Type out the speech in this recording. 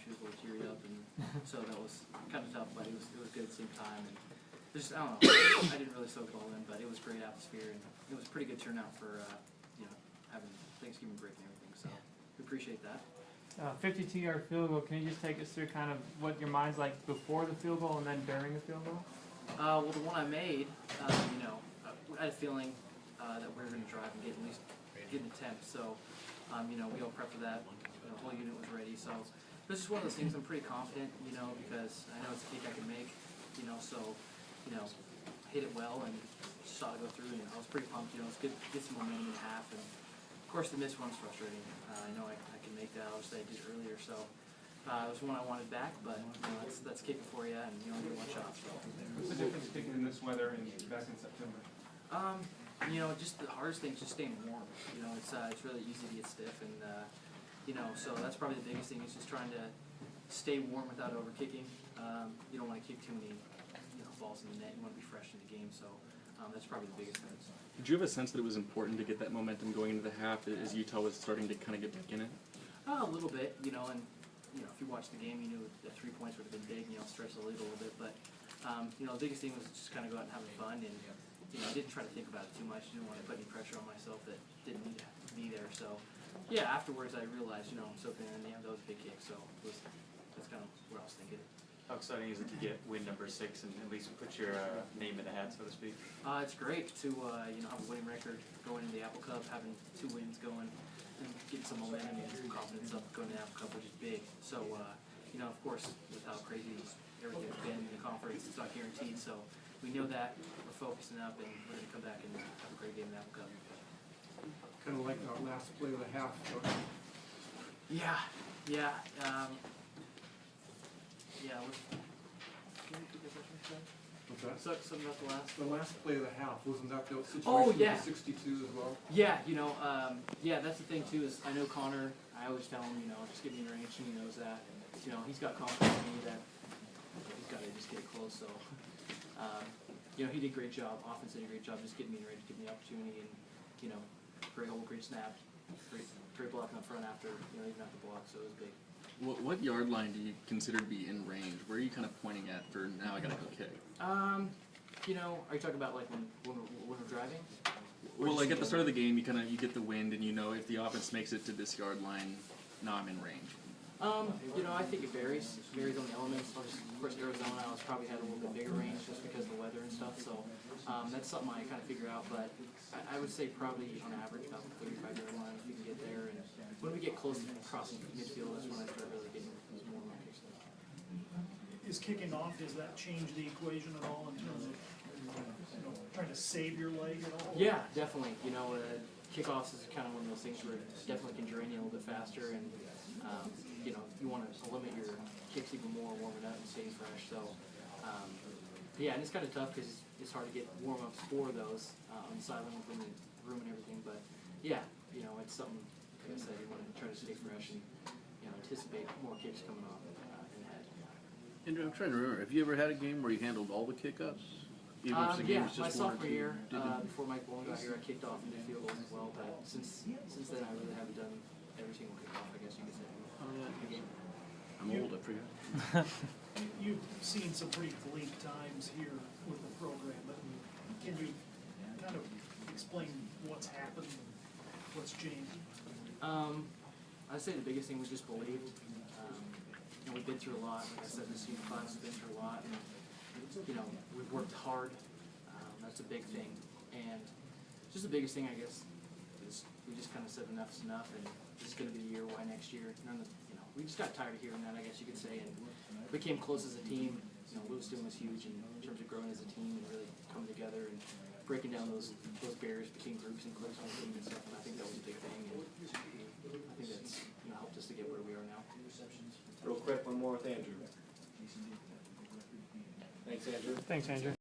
she was a little teary up, and so that was kind of tough, but it was good at the same time. And just, I don't know, I didn't really soak it all in, but it was great atmosphere, and it was a pretty good turnout for, having Thanksgiving break and everything, so we appreciate that. 52-yard field goal, can you just take us through kind of what your mind's like before the field goal and then during the field goal? Well, the one I made, I had a feeling that we were going to drive and get at least get an attempt, so, we all prepped for that, the whole unit was ready, so it was just one of those things I'm pretty confident, because I know it's a kick I can make, so, hit it well and saw it go through, and I was pretty pumped, it's good to get some momentum in half, and of course the missed one's frustrating. I know I can make that, obviously I did earlier, so it was one I wanted back, but that's kicking for you, and you only get one shot. So. What's the difference kicking in this weather and back in September? Just the hardest thing is just staying warm. It's really easy to get stiff, and so that's probably the biggest thing is just trying to stay warm without over kicking. You don't want to kick too many balls in the net. You want to be fresh in the game, so that's probably the biggest thing. Did you have a sense that it was important to get that momentum going into the half as Utah was starting to kind of get back in it? A little bit, and if you watched the game, you knew that 3 points would have been big, stretch the lead a little bit, but the biggest thing was just kind of go out and having fun, and I didn't try to think about it too much. I didn't want to put any pressure on myself that didn't need to be there. So yeah, afterwards I realized, soaking in the end, that was a big kick, so that's kind of what I was thinking. How exciting is it to get win number 6 and at least put your name in the hat, so to speak? It's great to have a winning record going into the Apple Cup, having 2 wins going, and getting some momentum and some confidence up going to the Apple Cup, which is big. So of course, with how crazy everything's been in the conference, it's not guaranteed. So we know that we're focusing up, and we're going to come back and have a great game in the Apple Cup. Kind of like our last play of the half. Yeah. Can you repeat that question? What's that? Something about the last. The last play of the half, wasn't that the situation Oh, yeah. with 62 as well? Yeah, that's the thing too, is I know Connor, I always tell him, just give me an range, and he knows that. He's got confidence in me that he's got to just get it close, so, he did a great job, offense did a great job just getting me in range, giving me the opportunity, and, great hold, great snap, great block in the front after, even after the block, so it was big. What yard line do you consider to be in range? Where are you kind of pointing at for now I got to go kick? Are you talking about like when we're driving? Well, like at the start of the game, you get the wind, and if the offense makes it to this yard line, now I'm in range. I think it varies. It varies on the elements. Of course, Arizona, I was probably had a little bit bigger range just because of the weather and stuff. So that's something I kind of figure out. But I would say probably on average about the 35-yard line if you can get there. And when we get close to crossing midfield, that's when I start really getting more on kicks. Is kicking off, does that change the equation at all in terms of trying to save your leg at all? Yeah, definitely. Kickoffs is kind of one of those things where it definitely can drain you a little bit faster, and you want to limit your kicks even more, warming up and staying fresh. So and it's kind of tough because it's hard to get warm-ups for those on the sideline within the room and everything. But yeah, it's something. Like I said, you want to try to stay fresh and anticipate more kicks coming off in the head. Andrew, I'm trying to remember. Have you ever had a game where you handled all the kickoffs? Even if the game was just my one or sophomore two? year, before Mike Bowen got here, I kicked off and did field goals as well. But since then, I really haven't done every single kickoff, I guess you could say. Oh, yeah. I'm old, I forgot. You've seen some pretty bleak times here with the program, but can you kind of explain what's happened, what's changed? I'd say the biggest thing was just believed. We've been through a lot. Like I said, this senior class has been through a lot, and we've worked hard. That's a big thing, and just the biggest thing, I guess, is we just kind of said enough is enough, and this is going to be the year. Why next year? We just got tired of hearing that, I guess you could say, and we came close as a team. Lewiston was huge in terms of growing as a team and really coming together and breaking down those barriers between groups and cliques on the team and stuff. And I think that was a big thing, and I think that's helped us to get where we are now. Real quick, one more with Andrew. Thanks, Andrew. Thanks, Andrew.